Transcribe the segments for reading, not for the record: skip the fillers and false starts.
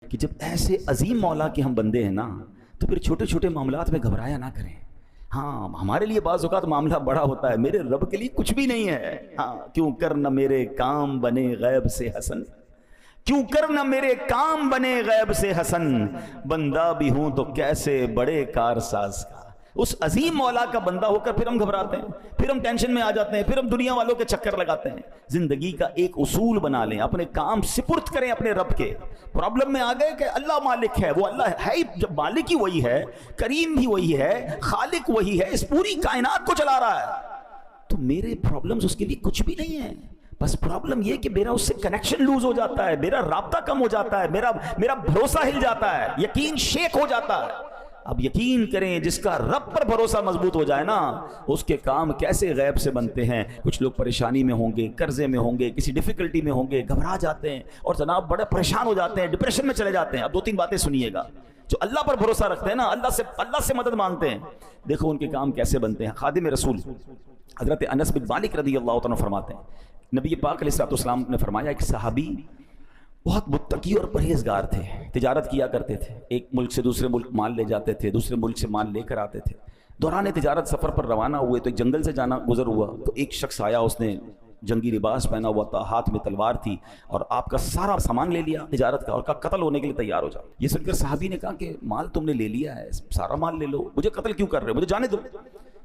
کہ جب ایسے عظیم مولا کے ہم بندے ہیں نا تو پھر چھوٹے چھوٹے معاملات میں گھبرایا نہ کریں. ہاں ہمارے لیے بعض اوقات معاملہ بڑا ہوتا ہے، میرے رب کے لیے کچھ بھی نہیں ہے. ہاں کیوں کر نہ میرے کام بنے غیب سے حسن، کیوں کر نہ میرے کام بنے غیب سے حسن، بندہ بھی ہوں تو کیسے بڑے کارساز کا. اس عظیم مولا کا بندہ ہو کر پھر ہم گھبراتے ہیں، پھر ہم ٹینشن میں آ جاتے ہیں، پھر ہم دنیا والوں کے چکر لگاتے ہیں. زندگی کا ایک اصول بنا لیں، اپنے کام سپرد کریں اپنے رب کے. پرابلم میں آ گئے کہ اللہ مالک ہے، وہ اللہ ہے ہی، جب مالک ہی وہی ہے، کریم بھی وہی ہے، خالق وہی ہے، اس پوری کائنات کو چلا رہا ہے، تو میرے پرابلمز اس کے لیے کچھ بھی نہیں ہیں. بس پرابلم یہ کہ میرا اس سے کنیکشن لوز ہو جاتا ہے، میرا رابطہ کم ہو جاتا ہے، میرا بھروسہ ہل جاتا ہے، یقین شیک ہو جاتا ہے. اب یقین کریں جس کا رب پر بھروسہ مضبوط ہو جائے نا، اس کے کام کیسے غیب سے بنتے ہیں. کچھ لوگ پریشانی میں ہوں گے، قرضے میں ہوں گے، کسی ڈیفیکلٹی میں ہوں گے، گھبرا جاتے ہیں اور جناب بڑے پریشان ہو جاتے ہیں، ڈپریشن میں چلے جاتے ہیں. اب 2-3 باتیں سنیے گا. جو اللہ پر بھروسہ رکھتے ہیں نا، اللہ سے مدد مانگتے ہیں، دیکھو ان کے کام کیسے بنتے ہیں. خادم رسول حضرت انس بن مالک رضی اللہ عنہ فرماتے ہیں، نبی پاک علیہ السلام نے فرمایا ایک صحابی بہت متقی اور پرہیزگار تھے، تجارت کیا کرتے تھے، ایک ملک سے دوسرے ملک مال لے جاتے تھے، دوسرے ملک سے مال لے کر آتے تھے. دوران تجارت سفر پر روانہ ہوئے تو ایک جنگل سے جانا گزر ہوا، تو ایک شخص آیا، اس نے جنگی لباس پہنا ہوا تھا، ہاتھ میں تلوار تھی، اور آپ کا سارا سامان لے لیا تجارت کا اور کہا قتل ہونے کے لیے تیار ہو جاؤ. یہ سن کر صحابی نے کہا کہ مال تم نے لے لیا ہے، سارا مال لے لو، مجھے قتل کیوں کر رہے ہو، مجھے جانے دو.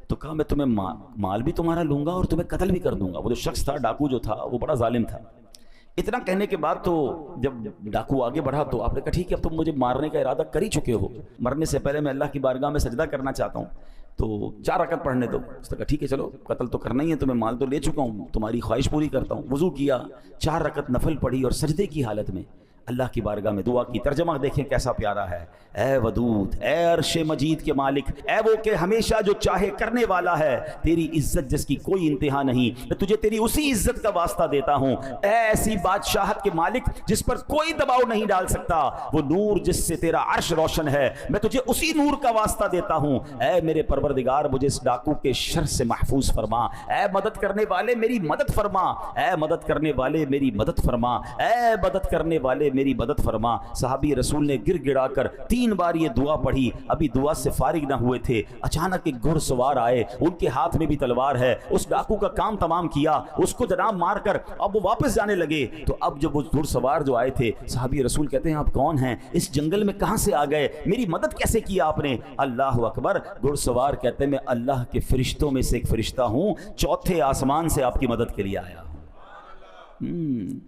تو کہا میں تمہیں مال بھی تمہارا لوں گا اور تمہیں قتل بھی کر دوں گا. وہ جو شخص تھا ڈاکو جو تھا وہ بڑا ظالم تھا. اتنا کہنے کے بعد تو جب ڈاکو آگے بڑھا تو آپ نے کہا ٹھیک ہے اب تم مجھے مارنے کا ارادہ کر ہی چکے ہو، مرنے سے پہلے میں اللہ کی بارگاہ میں سجدہ کرنا چاہتا ہوں، تو 4 رکعت پڑھنے دو. اس نے کہا ٹھیک ہے چلو، قتل تو کرنا ہی ہے، تمہیں مال تو لے چکا ہوں، تمہاری خواہش پوری کرتا ہوں. وضو کیا، 4 رکعت نفل پڑھی اور سجدے کی حالت میں اللہ کی بارگاہ میں دعا کی. ترجمہ دیکھیں کیسا پیارا ہے. اے ودود، اے عرش مجید کے مالک، اے وہ کہ ہمیشہ جو چاہے کرنے والا ہے، تیری عزت جس کی کوئی انتہا نہیں، میں تجھے تیری اسی عزت کا واسطہ دیتا ہوں. اے ایسی بادشاہت کے مالک جس پر کوئی دباؤ نہیں ڈال سکتا، وہ نور جس سے تیرا عرش روشن ہے، میں تجھے اسی نور کا واسطہ دیتا ہوں. اے میرے پروردگار مجھے اس ڈاکو کے شر سے محفوظ فرما. اے مدد کرنے والے میری مدد فرما، اے مدد کرنے والے میری مدد فرما، اے مدد کرنے والے میری مدد فرما. صحابی رسول نے گر گڑا کر 3 بار یہ دعا پڑھی. ابھی دعا سے فارغ نہ ہوئے تھے، اچانک ایک گھڑ سوار آئے، ان کے ہاتھ میں بھی تلوار ہے. اس ڈاکو کا کام تمام کیا، اس کو جناب مار کر اب وہ واپس جانے لگے. تو اب جب وہ گھڑ سوار جو آئے تھے، صحابی رسول کہتے ہیں آپ کون ہیں، اس جنگل میں کہاں سے آ گئے، میری مدد کیسے کی آپ نے؟ اللہ اکبر. گھڑ سوار کہتے ہیں میں اللہ کے فرشتوں میں سے ایک فرشتہ ہوں، 4تھے آسمان سے آپ کی مدد کے لیے آیا ہوں.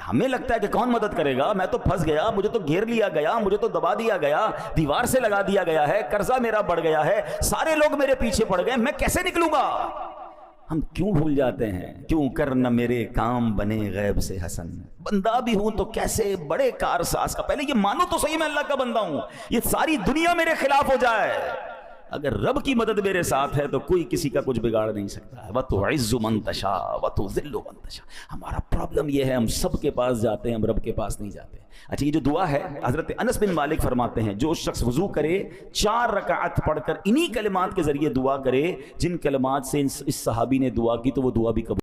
ہمیں لگتا ہے کہ کون مدد کرے گا، میں تو پھنس گیا، مجھے تو گھیر لیا گیا، مجھے تو دبا دیا گیا، دیوار سے لگا دیا گیا ہے، قرضہ میرا بڑھ گیا ہے، سارے لوگ میرے پیچھے پڑ گئے، میں کیسے نکلوں گا؟ ہم کیوں بھول جاتے ہیں؟ کیوں کر نہ میرے کام بنے غیب سے حسن، بندہ بھی ہوں تو کیسے بڑے کارساز کا. پہلے یہ مانو تو صحیح میں اللہ کا بندہ ہوں، یہ ساری دنیا میرے خلاف ہو جائے، اگر رب کی مدد میرے ساتھ ہے تو کوئی کسی کا کچھ بگاڑ نہیں سکتا ہے. وَتُعِزُّ مَن تَشَاءُ وَتُذِلُّ مَن تَشَاءُ. ہمارا پرابلم یہ ہے ہم سب کے پاس جاتے ہیں، ہم رب کے پاس نہیں جاتے. اچھا یہ جو دعا ہے حضرت انس بن مالک فرماتے ہیں جو شخص وضو کرے 4 رکعت پڑھ کر انہی کلمات کے ذریعے دعا کرے جن کلمات سے اس صحابی نے دعا کی، تو وہ دعا بھی قبول